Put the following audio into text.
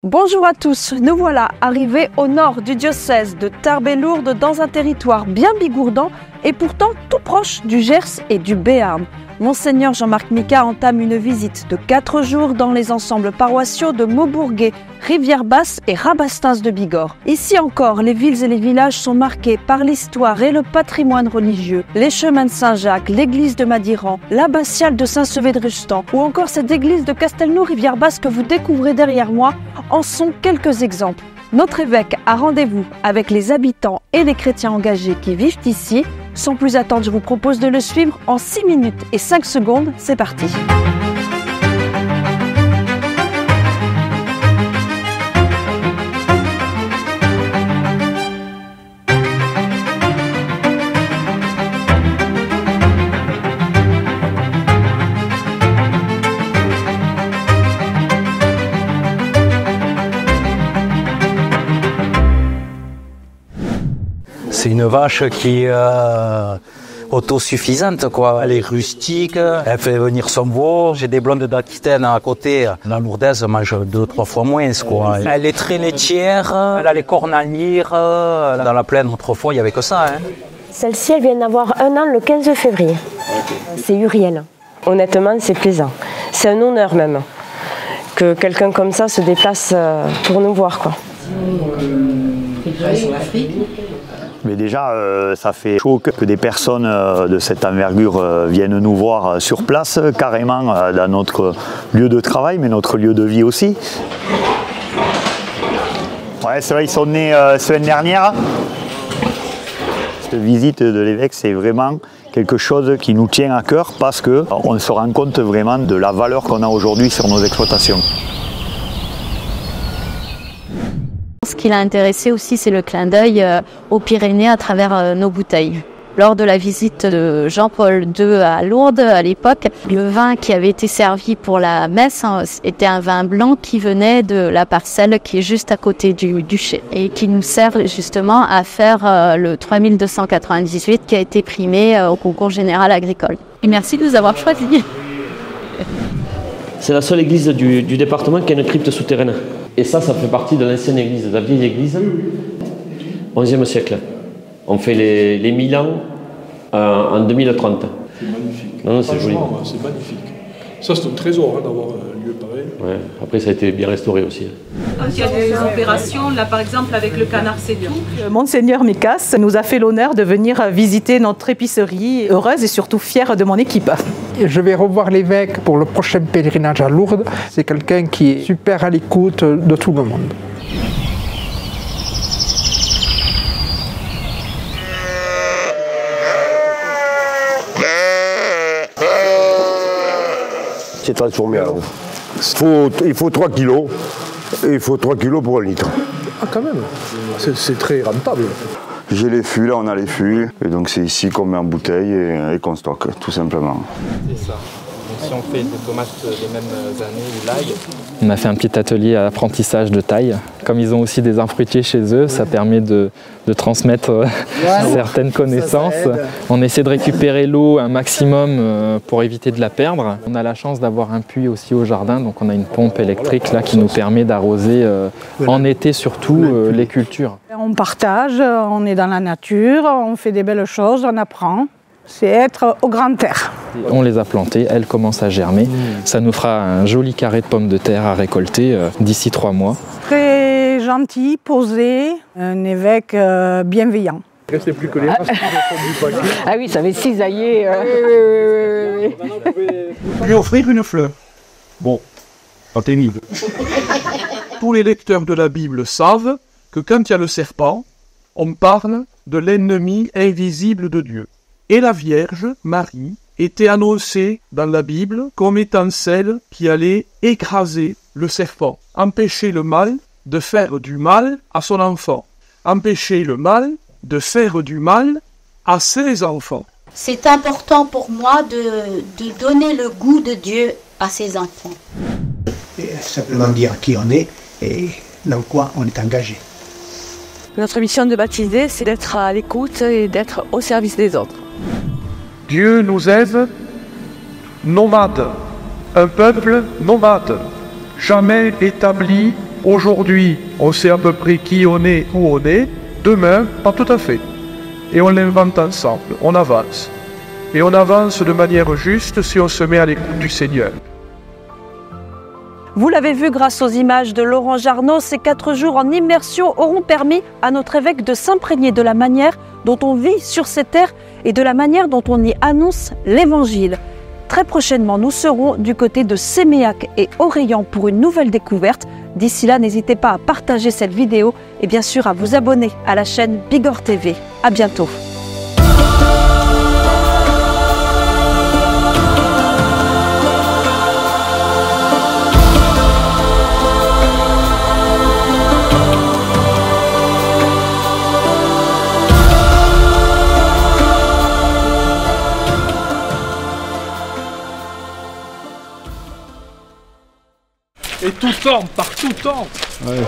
Bonjour à tous, nous voilà arrivés au nord du diocèse de Tarbes-et-Lourdes dans un territoire bien bigourdant et pourtant tout proche du Gers et du Béarn. Monseigneur Jean-Marc Micas entame une visite de 4 jours dans les ensembles paroissiaux de Maubourguet, Rivière-Basse et Rabastens de Bigorre. Ici encore, les villes et les villages sont marqués par l'histoire et le patrimoine religieux. Les chemins de Saint-Jacques, l'église de Madiran, l'abbatiale de Saint-Sevé de Rustan ou encore cette église de Castelnau-Rivière-Basse que vous découvrez derrière moi en sont quelques exemples. Notre évêque a rendez-vous avec les habitants et les chrétiens engagés qui vivent ici. Sans plus attendre, je vous propose de le suivre en 6 minutes et 5 secondes. C'est parti. C'est une vache qui est autosuffisante, quoi. Elle est rustique, elle fait venir son veau. J'ai des blondes d'Aquitaine à côté. La lourdaise mange 2-3 fois moins, quoi. Elle est très laitière, elle a les cornes à lire. Dans la plaine, autrefois, il n'y avait que ça. Celle-ci, elle vient d'avoir 1 an le 15 février. C'est Uriel. Honnêtement, c'est plaisant. C'est un honneur même que quelqu'un comme ça se déplace pour nous voir, quoi. Mais déjà, ça fait chaud que des personnes de cette envergure viennent nous voir sur place, carrément dans notre lieu de travail, mais notre lieu de vie aussi. Ouais, c'est vrai, ils sont nés semaine dernière. Cette visite de l'évêque, c'est vraiment quelque chose qui nous tient à cœur parce qu'on se rend compte vraiment de la valeur qu'on a aujourd'hui sur nos exploitations. Ce qui l'a intéressé aussi, c'est le clin d'œil aux Pyrénées à travers nos bouteilles. Lors de la visite de Jean-Paul II à Lourdes, à l'époque, le vin qui avait été servi pour la messe était un vin blanc qui venait de la parcelle qui est juste à côté du duché et qui nous sert justement à faire le 3298 qui a été primé au concours général agricole. Et merci de nous avoir choisis. C'est la seule église du département qui a une crypte souterraine. Et ça fait partie de l'ancienne église, de la vieille église, 11e siècle. On fait les 1000 ans en 2030. C'est magnifique. Non, c'est joli. C'est magnifique. Ça, c'est un trésor d'avoir un lieu pareil. Ouais. Après, ça a été bien restauré aussi. Quand il y a des opérations, là par exemple avec le canard séduit. Monseigneur Micas nous a fait l'honneur de venir visiter notre épicerie, heureuse et surtout fière de mon équipe. Je vais revoir l'évêque pour le prochain pèlerinage à Lourdes. C'est quelqu'un qui est super à l'écoute de tout le monde. C'est transformé alors. Il faut 3 kilos. Et il faut 3 kilos pour 1 litre. Ah quand même, c'est très rentable. J'ai les fûts, là on a les fûts, et donc c'est ici qu'on met en bouteille et qu'on stocke, tout simplement. C'est ça. Donc si on fait des tomates des mêmes années ou l'ail. On a fait un petit atelier à apprentissage de taille. Comme ils ont aussi des fruitiers chez eux, ça permet de transmettre certaines connaissances. On essaie de récupérer l'eau un maximum pour éviter de la perdre. On a la chance d'avoir un puits aussi au jardin, donc on a une pompe électrique là, qui nous permet d'arroser en été surtout les cultures. On partage, on est dans la nature, on fait des belles choses, on apprend. C'est être au grand air. On les a plantées, elles commencent à germer. Ça nous fera un joli carré de pommes de terre à récolter d'ici 3 mois. Très gentil, posé, un évêque bienveillant. Il ne restait plus que les vaches qui sont du paquet. Ah oui, ça avait cisaillé. Lui offrir une fleur. Bon, pas pénible. Tous les lecteurs de la Bible savent que quand il y a le serpent, on parle de l'ennemi invisible de Dieu. Et la Vierge, Marie, était annoncée dans la Bible comme étant celle qui allait écraser le serpent, empêcher le mal de faire du mal à son enfant, empêcher le mal de faire du mal à ses enfants. C'est important pour moi de donner le goût de Dieu à ses enfants. Et simplement dire qui on est et dans quoi on est engagé. Notre mission de baptiser, c'est d'être à l'écoute et d'être au service des autres. Dieu nous aide, nomades, un peuple nomade, jamais établi Aujourd'hui, on sait à peu près qui on est, où on est. Demain, pas tout à fait. Et on l'invente ensemble, on avance. Et on avance de manière juste si on se met à l'écoute du Seigneur. Vous l'avez vu grâce aux images de Laurent Jarnot, ces 4 jours en immersion auront permis à notre évêque de s'imprégner de la manière dont on vit sur ces terres et de la manière dont on y annonce l'Évangile. Très prochainement, nous serons du côté de Séméac et Orléans pour une nouvelle découverte. D'ici là, n'hésitez pas à partager cette vidéo et bien sûr à vous abonner à la chaîne Bigorre TV. À bientôt. Et tout temps, par tout temps. Ouais.